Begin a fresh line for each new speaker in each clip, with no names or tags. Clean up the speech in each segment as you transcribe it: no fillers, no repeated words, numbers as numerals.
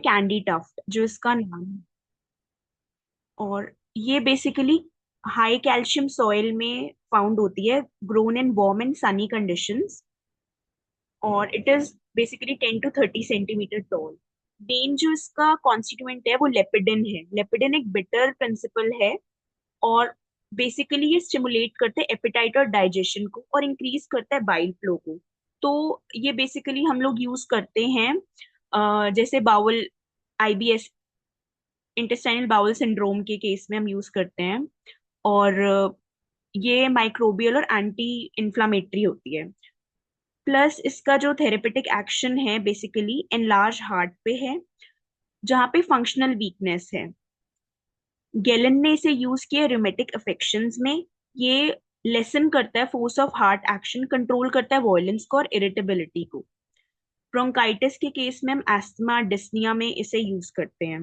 Candy tuft जो इसका नाम है। और ये बेसिकली हाई कैल्शियम सॉइल में फाउंड होती है, grown in warm and sunny conditions, और it is basically 10 to 30 centimetre tall. Main जो इसका कॉन्स्टिट्यूएंट है वो लेपिडिन है। लेपिडिन एक बिटर प्रिंसिपल है, और बेसिकली ये स्टिमुलेट करते हैं एपेटाइट और डाइजेशन को, और इंक्रीज करता है बाइल फ्लो को। तो ये बेसिकली हम लोग यूज करते हैं जैसे bowel, IBS, intestinal bowel syndrome के केस में हम यूज करते हैं। और ये माइक्रोबियल और एंटी इन्फ्लामेटरी होती है। प्लस इसका जो थेरेपेटिक एक्शन है बेसिकली एनलार्ज हार्ट पे है, जहाँ पे फंक्शनल वीकनेस है। गैलन ने इसे यूज किया रिमेटिक अफेक्शंस में। ये लेसन करता है force of heart action, control करता है वॉयलेंस को और इरिटेबिलिटी को। ब्रोंकाइटिस के केस में हम एस्थमा, डिस्निया में इसे यूज करते हैं।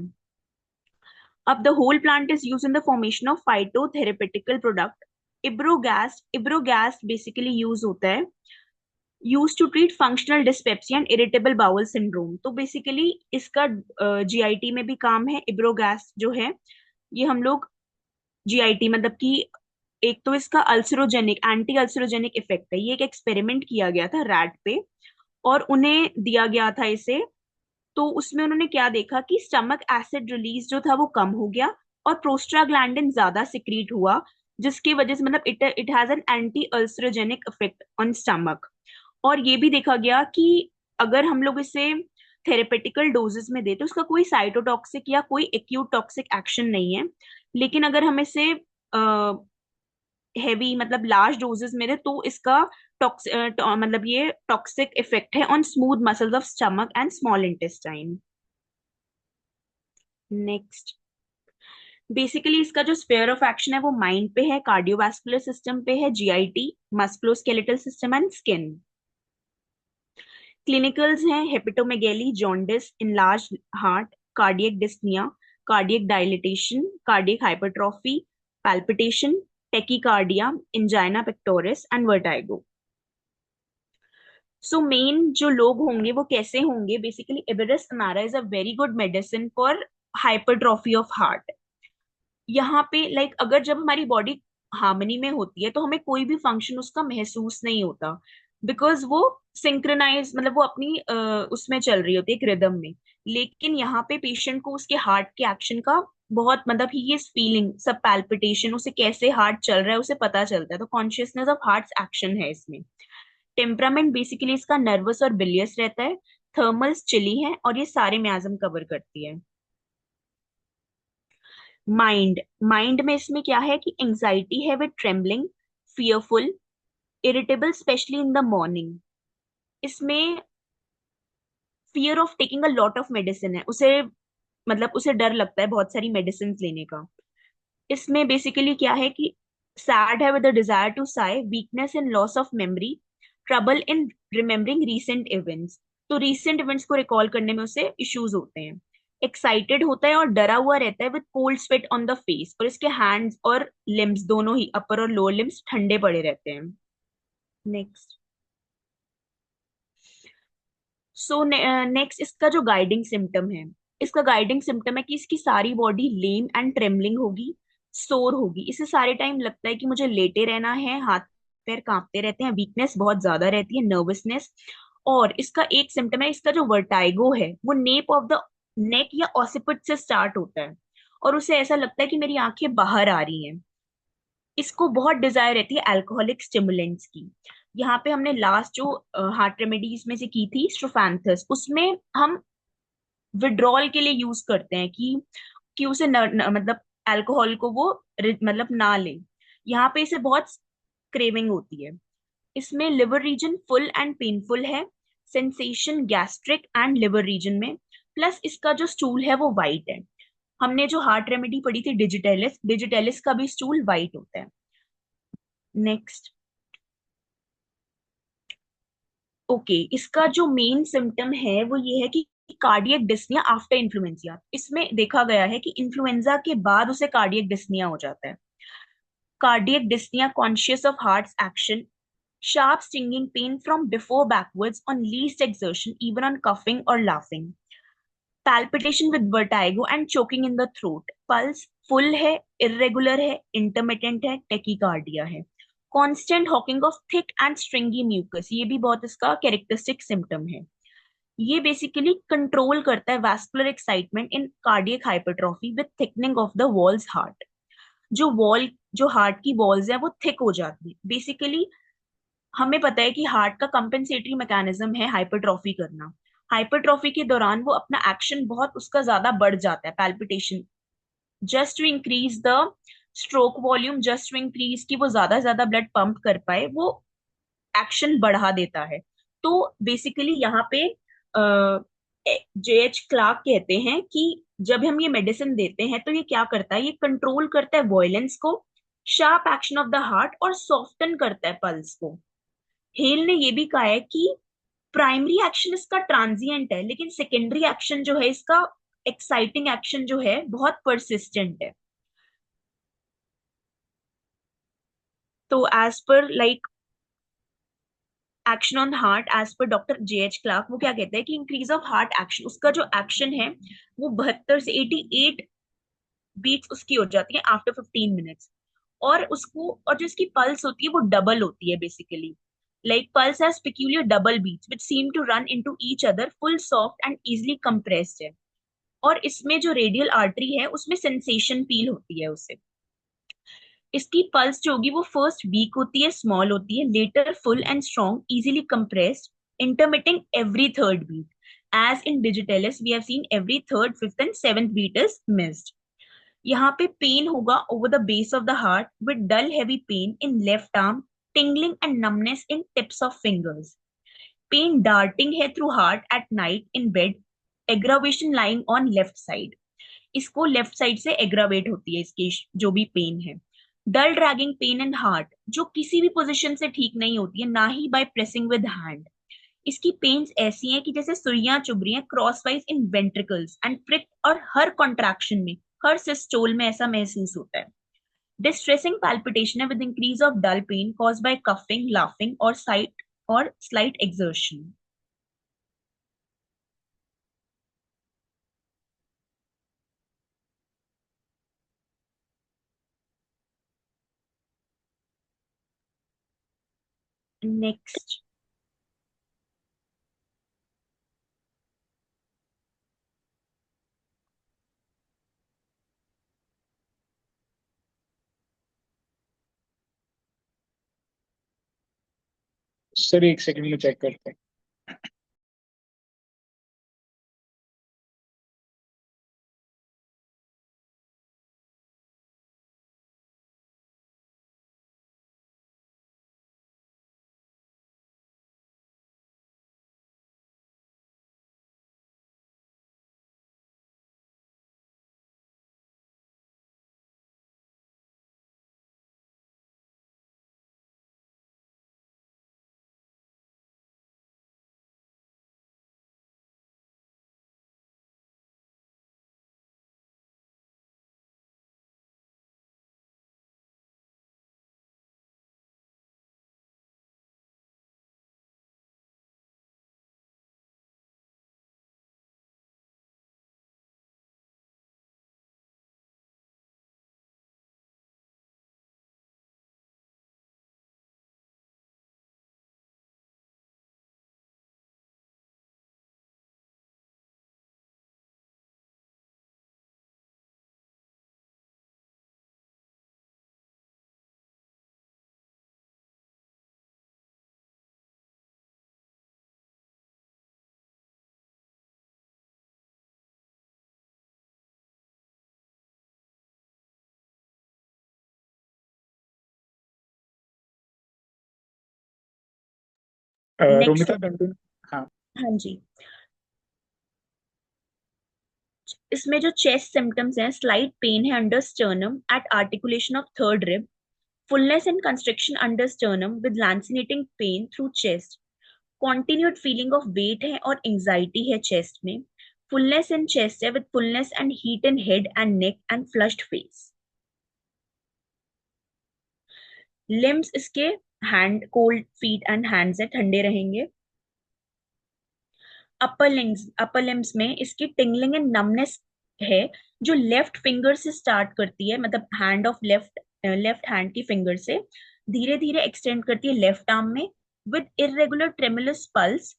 अब the whole plant is use in the formation of phytotherapeutical product. Iberogast basically use होता है, use to treat functional dyspepsia and irritable bowel syndrome. तो बेसिकली इसका जीआईटी में भी काम है। इब्रोगैस जो है ये हम लोग जीआईटी मतलब कि एक तो इसका अल्सरोजेनिक, एंटी अल्सरोजेनिक इफेक्ट है। ये एक एक्सपेरिमेंट किया गया था रैट पे, और उन्हें दिया गया था इसे। तो उसमें उन्होंने क्या देखा कि स्टमक एसिड रिलीज जो था वो कम हो गया, और प्रोस्टाग्लैंडिन ज्यादा सिक्रीट हुआ, जिसकी वजह से मतलब it it has an anti ulcerogenic effect on stomach. और ये भी देखा गया कि अगर हम लोग इसे थेरेपेटिकल डोजेस में दे तो उसका कोई साइटोटॉक्सिक या कोई एक्यूट टॉक्सिक एक्शन नहीं है। लेकिन अगर हम इसे हैवी मतलब लार्ज डोजेस में दे तो इसका मतलब ये टॉक्सिक इफेक्ट है on smooth muscles of stomach and small intestine. Next, basically इसका जो स्फेयर ऑफ एक्शन है वो माइंड पे है, कार्डियोवास्कुलर सिस्टम पे है, GIT, musculoskeletal system and skin. Clinicals हैं hepatomegaly, jaundice, enlarge heart, cardiac dyspnoea, cardiac dilatation, cardiac hypertrophy, palpitation, tachycardia, angina pectoris and vertigo. So main जो लोग होंगे वो कैसे होंगे, बेसिकली एवेरेस्ट amara is a very good medicine for hypertrophy of heart. यहाँ पे अगर जब हमारी बॉडी हार्मनी में होती है तो हमें कोई भी फंक्शन उसका महसूस नहीं होता, बिकॉज वो सिंक्रोनाइज मतलब वो अपनी उसमें चल रही होती है, एक रिदम में। लेकिन यहाँ पे पेशेंट को उसके हार्ट के एक्शन का बहुत मतलब ही इज फीलिंग सब पैल्पिटेशन, उसे कैसे हार्ट चल रहा है उसे पता चलता है। तो कॉन्शियसनेस ऑफ हार्ट एक्शन है इसमें। टेम्परामेंट बेसिकली इसका नर्वस और बिलियस रहता है। थर्मल्स चिली है, और ये सारे म्याज्म कवर करती है। माइंड, माइंड में इसमें क्या है कि एंजाइटी है with trembling, fearful, irritable specially in the morning. इसमें fear of taking a lot of medicine है, उसे मतलब उसे डर लगता है बहुत सारी मेडिसिन लेने का। इसमें बेसिकली क्या है कि सैड है with the desire to sigh, weakness in loss of memory, trouble in remembering recent events. तो रीसेंट इवेंट्स को रिकॉल करने में उसे इश्यूज होते हैं। एक्साइटेड होता है और डरा हुआ रहता है with cold sweat on the face, और इसके हैंड्स और लिम्स दोनों ही, अपर और लोअर लिम्स, ठंडे पड़े रहते हैं। नेक्स्ट, सो नेक्स्ट इसका जो गाइडिंग सिम्टम है, इसका गाइडिंग सिम्टम है कि इसकी सारी बॉडी लेम एंड ट्रेमलिंग होगी, सोर होगी। इसे सारे टाइम लगता है कि मुझे लेटे रहना है, हाथ पैर कांपते रहते हैं, वीकनेस बहुत ज्यादा रहती है, नर्वसनेस। और इसका एक सिम्टम है, इसका जो वर्टाइगो है वो नेप ऑफ द नेक या ऑसिपिट से स्टार्ट होता है, और उसे ऐसा लगता है कि मेरी आंखें बाहर आ रही हैं। इसको बहुत डिजायर रहती है अल्कोहलिक स्टिमुलेंट्स की। यहाँ पे हमने लास्ट जो हार्ट रेमेडीज में से की थी स्ट्रोफैंथस, उसमें हम विड्रॉल के लिए यूज करते हैं कि उसे मतलब अल्कोहल को वो मतलब ना ले। यहाँ पे इसे बहुत क्रेविंग होती है। इसमें liver region full and painful है, sensation gastric and liver region में। प्लस इसका जो स्टूल है वो वाइट है। हमने जो हार्ट रेमेडी पढ़ी थी डिजिटेलिस, डिजिटेलिस का भी स्टूल वाइट होता है। नेक्स्ट, ओके, इसका जो मेन सिम्टम है वो ये है कि कार्डियक डिस्निया आफ्टर इन्फ्लुएंजा। इसमें देखा गया है कि इन्फ्लुएंजा के बाद उसे कार्डियक डिस्निया हो जाता है। Cardiac dyspnoea conscious of heart action, sharp stinging pain from before backwards on least exertion, even on coughing or laughing. Palpitation with vertigo and choking in the throat, pulse full है, irregular है, intermittent है, tachycardia है, constant hawking of thick and stringy mucus, ये भी बहुत इसका characteristic symptom है। ये बेसिकली कंट्रोल करता है vascular excitement in cardiac hypertrophy with thickening of the walls heart. जो हार्ट की वॉल्स है वो थिक हो जाती है बेसिकली। हमें पता है कि हार्ट का कंपेंसेटरी मैकेनिज्म है हाइपरट्रॉफी करना। हाइपरट्रॉफी के दौरान वो अपना एक्शन बहुत उसका ज्यादा बढ़ जाता है, palpitation, just to increase the stroke volume, just to increase कि वो ज्यादा से ज्यादा ब्लड पंप कर पाए, वो एक्शन बढ़ा देता है। तो बेसिकली यहाँ पे जे एच क्लार्क कहते हैं कि जब हम ये मेडिसिन देते हैं तो ये क्या करता है, ये कंट्रोल करता है वॉयलेंस को, sharp action of the heart, और सॉफ्टन करता है पल्स को। हेल ने ये भी कहा है कि प्राइमरी एक्शन इसका ट्रांजिएंट है, लेकिन सेकेंडरी एक्शन जो है इसका, एक्साइटिंग एक्शन जो है, बहुत परसिस्टेंट है। तो as per like action on heart, as पर डॉक्टर जे एच क्लार्क, वो क्या कहते हैं कि इंक्रीज ऑफ हार्ट एक्शन, उसका जो एक्शन है वो 72 से 88 बीट्स उसकी हो जाती है आफ्टर 15 मिनट्स। और उसको, और जो इसकी पल्स होती है वो डबल होती है basically, like pulse has peculiar double beats which seem to run into each other, full soft and easily compressed है। और इसमें जो रेडियल आर्टरी है उसमें सेंसेशन फील होती है उसे। इसकी पल्स जो होगी वो फर्स्ट वीक होती है, स्मॉल होती है, later full and strong, easily compressed, intermitting every third beat. As in digitalis we have seen every third, fifth and seventh beat is missed. यहाँ पे पेन होगा over the base of the heart with dull heavy pain in left arm, tingling and numbness in tips of fingers. Pain darting है through heart at night in bed. Aggravation lying on left side. इसको left side से aggravate होती है इसकी जो भी pen है। डल dragging pain in heart, जो किसी भी पोजीशन से ठीक नहीं होती है, ना ही बाय प्रेसिंग विद हैंड। इसकी पेन्स ऐसी हैं कि जैसे सुइयां चुभ रही हैं cross wise in ventricles and prick, और हर कॉन्ट्रैक्शन में, हर सिस्टोल में ऐसा महसूस होता है। डिस्ट्रेसिंग palpitation है with increase of dull pain caused by coughing, laughing or slight exertion. Next,
sir एक सेकंड में चेक करते हैं।
next,
Romita continue. हाँ।
हाँ जी। इसमें जो चेस्ट सिम्टम्स हैं, स्लाइट पेन है under sternum at articulation of third rib, fullness and constriction under sternum with lancinating pain through chest, continued feeling of weight है और एंजाइटी है चेस्ट में, फुलनेस इन चेस्ट है with fullness and heat in head and neck and flushed face. Limbs इसके hand, cold feet and hands है, ठंडे रहेंगे। Upper limbs में इसकी टिंगलिंग एंड नमनेस है, जो लेफ्ट फिंगर से स्टार्ट करती है, मतलब हैंड ऑफ लेफ्ट हैंड की फिंगर से धीरे धीरे एक्सटेंड करती है लेफ्ट आर्म में, विद इरेगुलर ट्रेमुलस पल्स,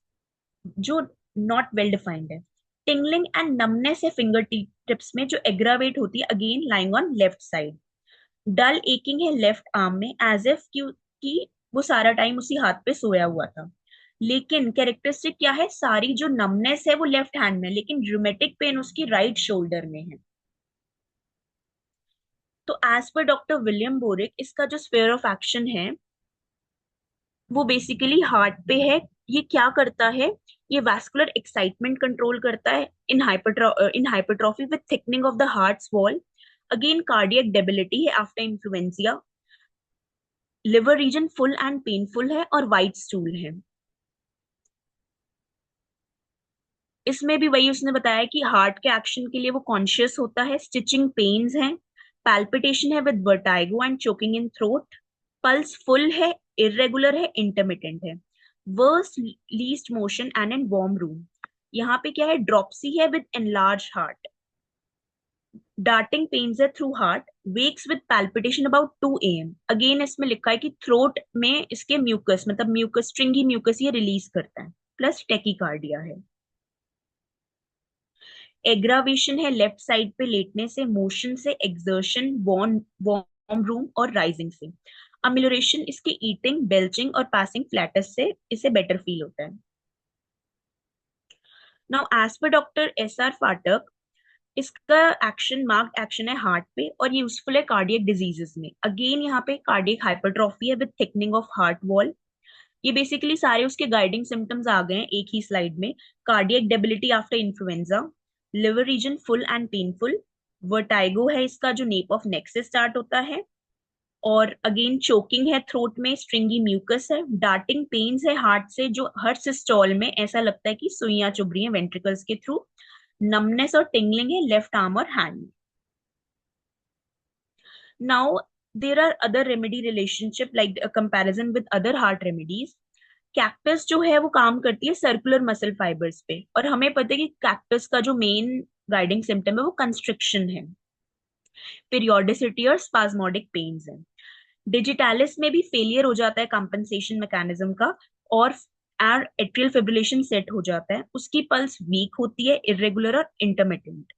जो नॉट वेल डिफाइंड है। टिंगलिंग एंड नमनेस है फिंगर टिप्स में, जो एग्रावेट होती है again lying on left side. Dull aching है लेफ्ट आर्म में, एज इफ कि वो सारा टाइम उसी हाथ पे सोया हुआ था। लेकिन कैरेक्टरिस्टिक क्या है, सारी जो नमनेस है वो लेफ्ट हैंड में, लेकिन ड्यूमेटिक पेन उसकी राइट शोल्डर में है। तो एज पर डॉक्टर विलियम बोरिक, इसका जो स्फीयर ऑफ एक्शन है वो बेसिकली हार्ट पे है। ये क्या करता है, ये वैस्कुलर एक्साइटमेंट कंट्रोल करता है in hypertrophy with thickening of the heart's wall. Again cardiac debility है after influenza. Liver region full and painful है और वाइट स्टूल है। इसमें भी वही उसने बताया कि हार्ट के एक्शन के लिए वो कॉन्शियस होता है। स्टिचिंग पेन्स हैं, पैल्पिटेशन है with vertigo and choking in throat. Pulse full है, इरेगुलर है, इंटरमिटेंट है। Worse least motion and in warm room. यहाँ पे क्या है, ड्रॉपसी है with enlarge heart. Darting pains है through heart. Wakes with palpitation about 2 AM। Again इसमें लिखा है कि थ्रोट में इसके म्यूकस, मतलब म्यूकस, स्ट्रिंगी म्यूकस ये रिलीज करता है, प्लस टेकिकार्डिया है। एग्रावेशन है लेफ्ट साइड पे लेटने से, मोशन से, एक्सर्शन, वार्म रूम और राइजिंग से। अमिलोरेशन इसके ईटिंग, बेल्चिंग और पासिंग फ्लैटस से इसे बेटर फील होता है। नाउ एज पर डॉक्टर SR फाटक, इसका एक्शन, मार्क्ड एक्शन है हार्ट पे और ये यूजफुल है कार्डियक डिजीजेस में। अगेन यहाँ पे कार्डियक हाइपरट्रॉफी है with thickening of heart wall. ये बेसिकली सारे उसके गाइडिंग सिम्टम्स आ गए हैं एक ही स्लाइड में। Cardiac debility after influenza, liver region full and painful, vertigo है इसका जो नेप ऑफ नेक से स्टार्ट होता है, और अगेन चोकिंग है थ्रोट में, स्ट्रिंगी म्यूकस है, डार्टिंग पेन्स है हार्ट से, जो हर सिस्टोल में ऐसा लगता है कि सुइयां चुभ रही हैं वेंट्रिकल्स के थ्रू। नमनेस और टिंगलिंग है लेफ्ट आर्म और हैंड में। Now there are other remedy relationship like comparison with other heart remedies. Cactus जो है वो काम करती है सर्कुलर मसल फाइबर्स पे, और हमें पता है कि कैक्टस का जो मेन गाइडिंग सिम्टम है वो कंस्ट्रिक्शन है, पीरियोडिसिटी और स्पाज्मोडिक पेन्स है। डिजिटालिस में भी फेलियर हो जाता है कंपनसेशन मैकेनिज्म का, और एट्रियल फिब्रिलेशन सेट हो जाता है। उसकी पल्स वीक होती है, इरेगुलर और इंटरमिटेंट।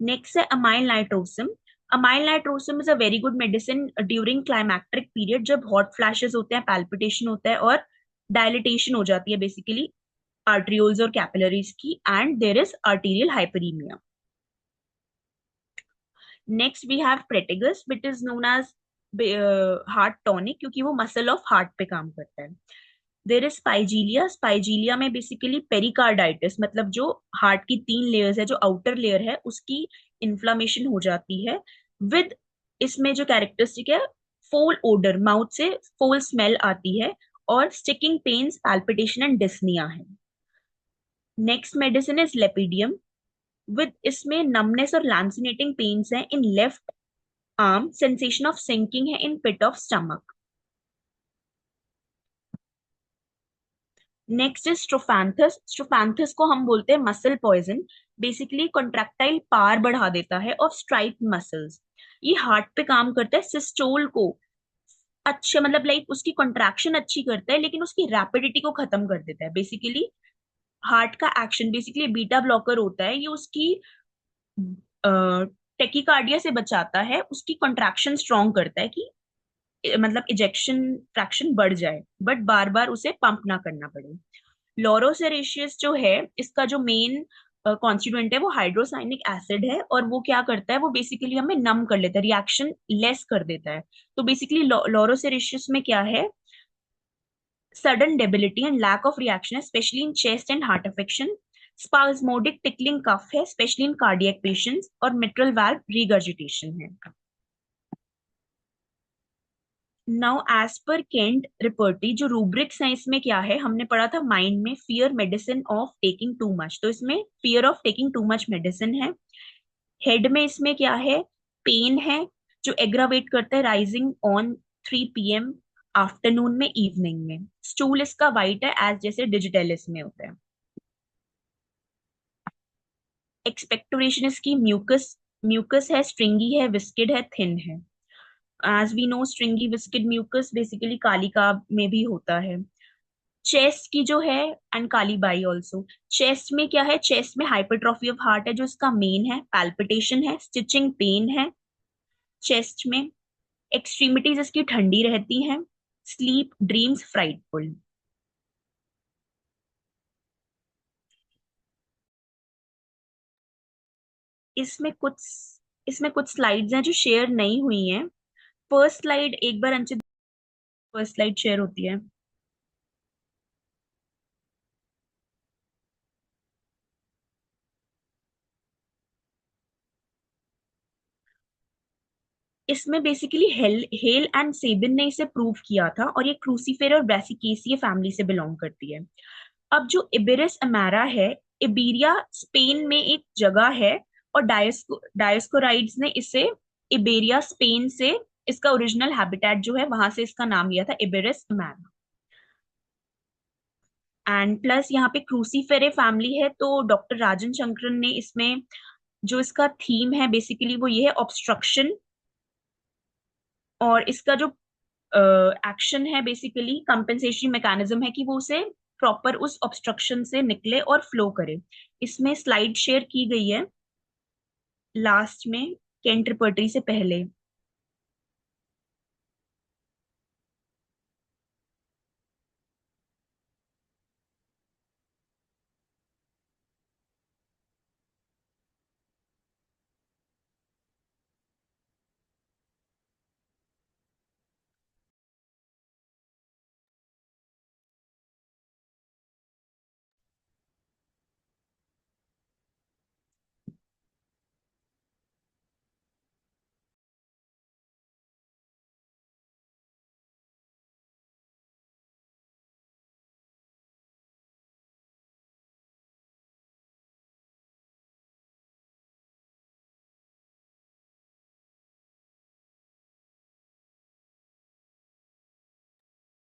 नेक्स्ट है amyl nitrosum. Amyl nitrosum is a very good medicine during climacteric period, जब हॉट फ्लैशेस होते हैं, पैल्पिटेशन होता है और डायलिटेशन हो जाती है बेसिकली आर्टरियोल्स और कैपिलरीज की, and there is arterial hyperaemia. Next we have crataegus which is known as heart tonic, क्योंकि वो मसल ऑफ हार्ट पे काम करता है। There is स्पाइजीलिया। स्पाइजीलिया में बेसिकली पेरिकार्डाइटिस, मतलब जो हार्ट की 3 लेयर्स है, जो आउटर लेयर है उसकी इन्फ्लामेशन हो जाती है, विद इसमें जो कैरेक्टरिस्टिक है, फोल ओडर, माउथ से फोल स्मेल आती है, और sticking pains, palpitation and dyspnoea है। Next medicine is lepidium, with इसमें नमनेस और लैंसिनेटिंग पेन्स है in left arm, sensation of sinking है in pit of stomach. Next is strophanthus. Strophanthus को हम बोलते हैं muscle poison. Basically contractile power बढ़ा देता है और स्ट्राइट मसल्स। ये हार्ट पे काम करता है, सिस्टोल को अच्छे, मतलब लाइक उसकी कॉन्ट्रैक्शन अच्छी करता है, लेकिन उसकी रैपिडिटी को खत्म कर देता है। बेसिकली हार्ट का एक्शन बेसिकली बीटा ब्लॉकर होता है, ये उसकी टेकिकार्डिया से बचाता है, उसकी कॉन्ट्रैक्शन स्ट्रॉन्ग करता है कि मतलब इजेक्शन फ्रैक्शन बढ़ जाए, बट बार बार उसे पंप ना करना पड़े। लॉरोसेरेशियस जो है, इसका जो मेन कॉन्स्टिट्यूएंट है वो हाइड्रोसाइनिक एसिड है, और वो क्या करता है, वो बेसिकली हमें नम कर लेता है, रिएक्शन लेस कर देता है। तो बेसिकली लॉरोसेरेशियस में क्या है, sudden debility and lack of reaction है, specially in chest and heart affection. Spasmodic tickling cough है, स्पेशली इन कार्डियक पेशेंट्स, और मिट्रल वाल्व रिगर्जिटेशन है। Now as per Kent repertory, जो रूब्रिक्स है इसमें क्या है, हमने पढ़ा था माइंड में, fear medicine of taking too much, तो इसमें fear of taking too much medicine है। हेड में इसमें क्या है, पेन है जो एग्रावेट करता है, राइजिंग ऑन 3 PM, आफ्टरनून में, इवनिंग में। स्टूल इसका वाइट है, एज जैसे डिजिटेलिस में होता है। एक्सपेक्टोरेशन इसकी म्यूकस, म्यूकस है, स्ट्रिंगी है, विस्किड है, थिन है। As we know stringy viscid mucus basically कालिका में भी होता है। चेस्ट की जो है, एंड कालीबाई ऑल्सो, चेस्ट में क्या है, चेस्ट में हाइपरट्रॉफी ऑफ हार्ट है जो इसका मेन है, पैल्पिटेशन है, स्टिचिंग पेन है चेस्ट में, एक्सट्रीमिटीज इसकी ठंडी रहती हैं, स्लीप ड्रीम्स फ्राइटफुल। इसमें कुछ इसमें कुछ स्लाइड्स हैं जो शेयर नहीं हुई हैं। फर्स्ट स्लाइड एक बार अंशित, फर्स्ट स्लाइड शेयर होती है। इसमें बेसिकली हेल एंड सेबिन ने इसे प्रूव किया था, और ये क्रूसीफेर और ब्रासिकेसिए फैमिली से बिलोंग करती है। अब जो इबेरिस अमेरा है, इबीरिया स्पेन में एक जगह है, और डायस्कोराइड्स ने इसे इबेरिया स्पेन से, इसका ओरिजिनल हैबिटेट जो है वहां से इसका नाम लिया था इबेरिस अमेरा। एंड प्लस यहाँ पे क्रूसीफेरे फैमिली है, तो डॉक्टर राजन शंकरन ने इसमें जो इसका थीम है बेसिकली वो ये है, ऑब्स्ट्रक्शन, और इसका जो एक्शन है बेसिकली कंपेंसेशरी मैकेनिज्म है कि वो उसे प्रॉपर उस ऑब्स्ट्रक्शन से निकले और फ्लो करे। इसमें स्लाइड शेयर की गई है लास्ट में, केंट रिपर्टरी से पहले।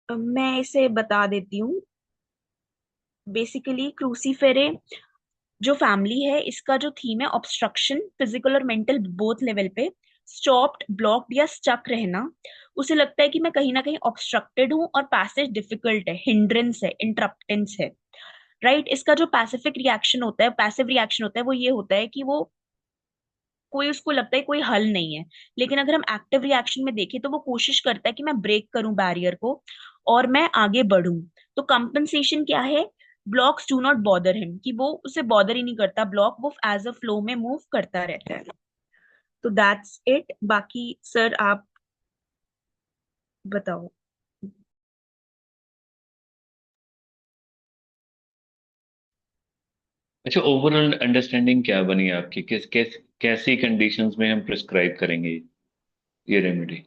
मैं इसे बता देती हूँ। बेसिकली क्रूसीफेरे जो फैमिली है, इसका जो थीम है ऑब्स्ट्रक्शन, फिजिकल और मेंटल बोथ लेवल पे, स्टॉप्ड, ब्लॉक्ड या स्टक रहना। उसे लगता है कि मैं कहीं ना कहीं ऑब्स्ट्रक्टेड हूँ और पैसेज डिफिकल्ट है, हिंड्रेंस है, इंटरप्टेंस है। राइट, इसका जो पैसिफिक रिएक्शन होता है, पैसिव रिएक्शन होता है, वो ये होता है कि वो कोई, उसको लगता है कोई हल नहीं है। लेकिन अगर हम एक्टिव रिएक्शन में देखें तो वो कोशिश करता है कि मैं ब्रेक करूं बैरियर को और मैं आगे बढ़ूं। तो कंपनसेशन क्या है, blocks do not bother him, कि वो उसे बॉदर ही नहीं करता ब्लॉक, वो एज अ फ्लो में मूव करता रहता है। तो दैट्स इट। बाकी सर आप बताओ।
अच्छा, ओवरऑल अंडरस्टैंडिंग क्या बनी आपकी, कैसी कंडीशंस में हम प्रिस्क्राइब करेंगे ये रेमेडी?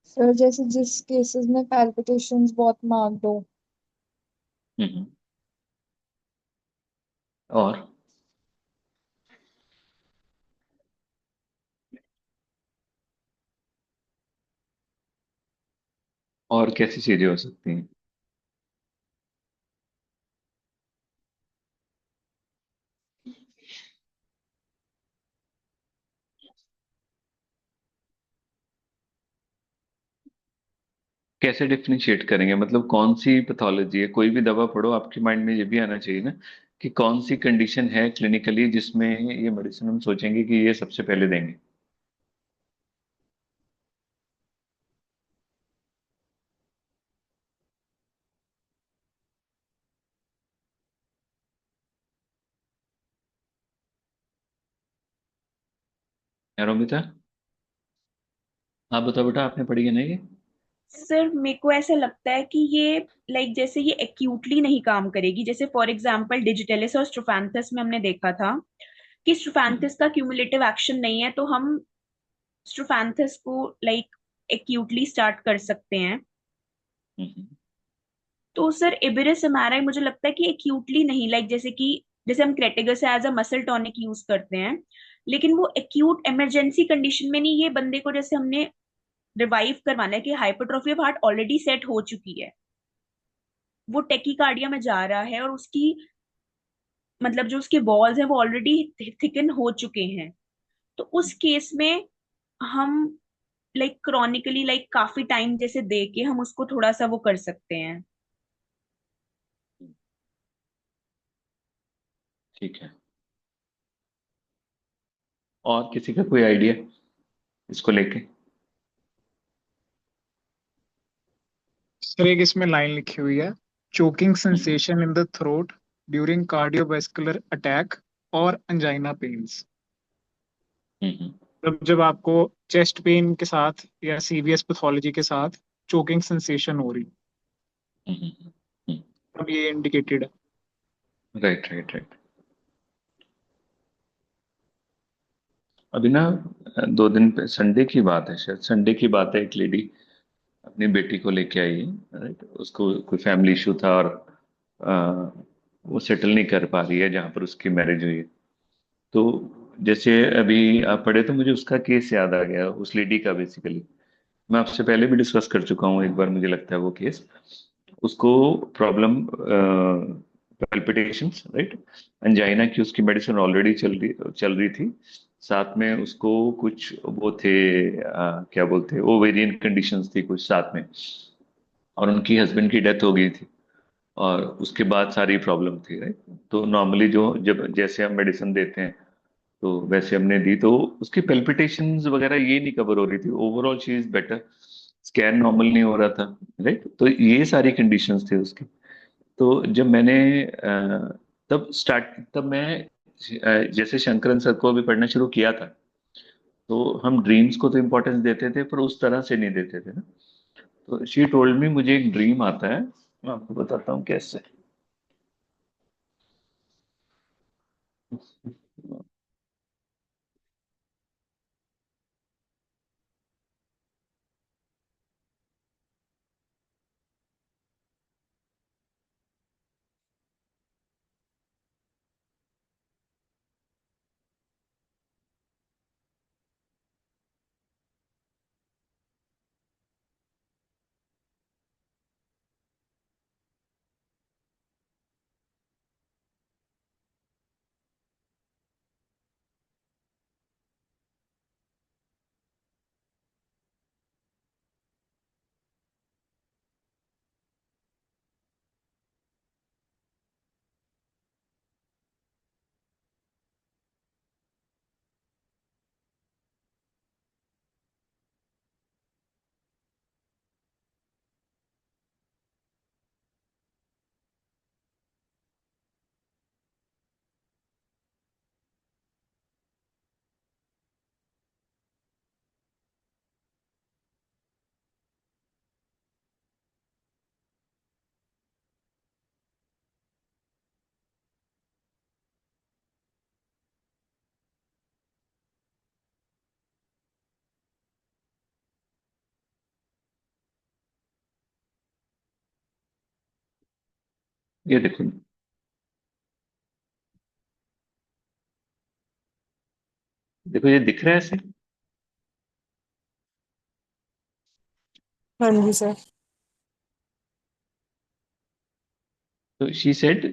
सर जैसे जिस केसेस में पैल्पिटेशंस बहुत मार्क्ड हो।
हम्म। और और कैसी चीजें हो सकती हैं? कैसे डिफरेंशिएट करेंगे, मतलब कौन सी पैथोलॉजी है? कोई भी दवा पढ़ो आपके माइंड में ये भी आना चाहिए ना कि कौन सी कंडीशन है क्लिनिकली जिसमें ये मेडिसिन हम सोचेंगे कि ये सबसे पहले देंगे। अरोमिता, आप बताओ बेटा, आपने पढ़ी है ना ये?
सर मेरे को ऐसा लगता है कि ये लाइक जैसे ये एक्यूटली नहीं काम करेगी, जैसे फॉर एग्जांपल डिजिटेलिस और स्ट्रोफैंथस में हमने देखा था कि
हम्म।
स्ट्रोफैंथस का क्यूमुलेटिव एक्शन नहीं है, तो हम स्ट्रोफैंथस को लाइक एक्यूटली स्टार्ट कर सकते हैं।
हम्म।
तो सर इबेरिस हमारा मुझे लगता है कि एक्यूटली नहीं, लाइक जैसे कि जैसे हम क्रेटिगर से as a muscle tonic use करते हैं, लेकिन वो एक्यूट इमरजेंसी कंडीशन में नहीं, ये बंदे को जैसे हमने रिवाइव करवाना है कि hypertrophy of heart already set हो चुकी है, वो टेकिकार्डिया में जा रहा है और उसकी मतलब जो उसके वॉल्स हैं वो ऑलरेडी थिकन हो चुके हैं, तो उस केस में हम लाइक क्रॉनिकली लाइक काफी टाइम जैसे दे के हम उसको थोड़ा सा वो कर सकते हैं।
ठीक है। और किसी का कोई आइडिया इसको लेके?
सर एक इसमें लाइन लिखी हुई है, choking sensation in the throat during cardiovascular attack और अंजाइना पेन्स।
हम्म।
मतलब जब आपको चेस्ट पेन के साथ या सीवीएस पैथोलॉजी के साथ चोकिंग सेंसेशन हो रही,
हम्म।
तब ये इंडिकेटेड है।
Right right right. अभी ना 2 दिन संडे की बात है, शायद संडे की बात है, एक लेडी अपनी बेटी को लेके आई है, राइट। उसको कोई फैमिली इशू था और अ, वो सेटल नहीं कर पा रही है जहाँ पर उसकी मैरिज हुई है। तो जैसे अभी आप पढ़े तो मुझे उसका केस याद आ गया, उस लेडी का। बेसिकली मैं आपसे पहले भी डिस्कस कर चुका हूँ एक बार, मुझे लगता है वो केस। उसको प्रॉब्लम पैल्पिटेशंस, राइट, अंजाइना की उसकी मेडिसिन ऑलरेडी चल रही थी। साथ में उसको कुछ वो थे, क्या बोलते, ओवेरियन कंडीशंस थी कुछ साथ में, और उनकी हस्बैंड की डेथ हो गई थी, और उसके बाद सारी प्रॉब्लम थी, राइट। तो नॉर्मली जो जब जैसे हम मेडिसिन देते हैं तो वैसे हमने दी, तो उसकी पेल्पिटेशंस वगैरह ये नहीं कवर हो रही थी, overall she is better, scan normal नहीं हो रहा था, राइट। तो ये सारी कंडीशंस थी उसकी। तो जब मैंने तब मैं जैसे शंकरन सर को भी पढ़ना शुरू किया था, तो हम ड्रीम्स को तो इम्पोर्टेंस देते थे पर उस तरह से नहीं देते थे ना। तो शी टोल्ड मी, मुझे एक ड्रीम आता है, मैं आपको बताता हूँ कैसे। ये देखो, देखो ये दिख रहा है ऐसे।
हाँ जी सर।
तो शी सेड,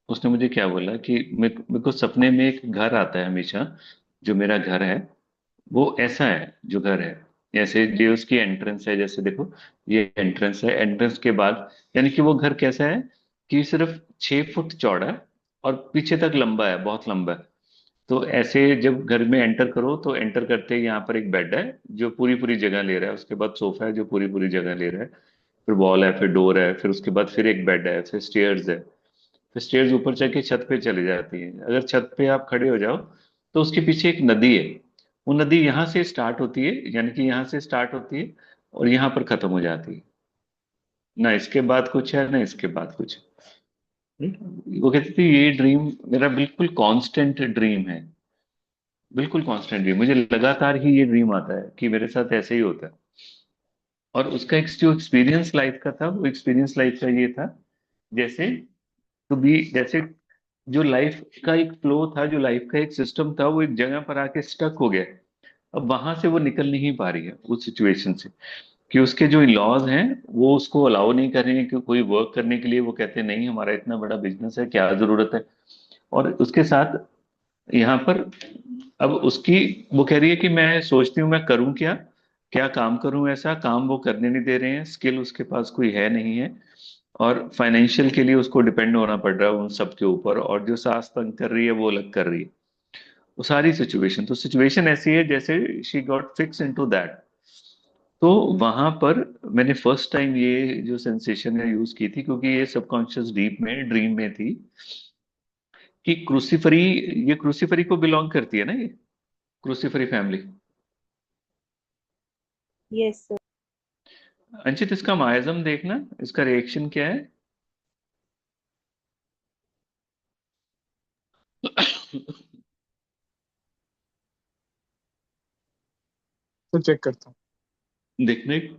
उसने मुझे क्या बोला कि मेरे को सपने में एक घर आता है हमेशा, जो मेरा घर है वो ऐसा है, जो घर है जैसे जो उसकी एंट्रेंस है, जैसे देखो ये एंट्रेंस है, एंट्रेंस के बाद यानी कि वो घर कैसा है कि सिर्फ 6 फुट चौड़ा है और पीछे तक लंबा है, बहुत लंबा है। तो ऐसे जब घर में एंटर करो तो एंटर करते ही यहाँ पर एक बेड है जो पूरी पूरी जगह ले रहा है, उसके बाद सोफा है जो पूरी पूरी जगह ले रहा है, फिर वॉल है, फिर डोर है, फिर उसके बाद फिर एक बेड है, फिर स्टेयर्स है, फिर स्टेयर्स ऊपर चढ़ के छत पे चली जाती है। अगर छत पे आप खड़े हो जाओ तो उसके पीछे एक नदी है, वो नदी यहाँ से स्टार्ट होती है, यानी कि यहाँ से स्टार्ट होती है और यहाँ पर खत्म हो जाती है, ना इसके बाद कुछ है ना इसके बाद कुछ है। वो कहती थी ये ड्रीम मेरा बिल्कुल कांस्टेंट ड्रीम है, बिल्कुल कांस्टेंट ड्रीम, मुझे लगातार ही ये ड्रीम आता है कि मेरे साथ ऐसे ही होता है। और उसका एक जो एक्सपीरियंस लाइफ का था, वो एक्सपीरियंस लाइफ का ये था, जैसे टू बी, जैसे जो लाइफ का एक फ्लो था, जो लाइफ का एक सिस्टम था, वो एक जगह पर आके स्टक हो गया। अब वहां से वो निकल नहीं पा रही है उस सिचुएशन से, कि उसके जो लॉज हैं वो उसको अलाउ नहीं कर रहे हैं कि कोई वर्क करने के लिए। वो कहते हैं नहीं, हमारा इतना बड़ा बिजनेस है, क्या जरूरत है। और उसके साथ यहाँ पर अब उसकी, वो कह रही है कि मैं सोचती हूँ मैं करूँ क्या, क्या काम करूँ, ऐसा काम वो करने नहीं दे रहे हैं, स्किल उसके पास कोई है नहीं है, और फाइनेंशियल के लिए उसको डिपेंड होना पड़ रहा है उन सब के ऊपर, और जो सास तंग कर रही है वो अलग कर रही है। वो सारी सिचुएशन, तो सिचुएशन ऐसी है जैसे she got fix into that. तो वहां पर मैंने फर्स्ट टाइम ये जो सेंसेशन है यूज की थी, क्योंकि ये सबकॉन्शियस डीप में ड्रीम में थी, कि क्रूसीफरी, ये क्रूसीफरी को बिलोंग करती है ना, ये क्रूसीफरी फैमिली।
यस।
अंशित, इसका मायाज़म देखना, इसका रिएक्शन क्या है।
तो चेक करता हूँ।
देखना एक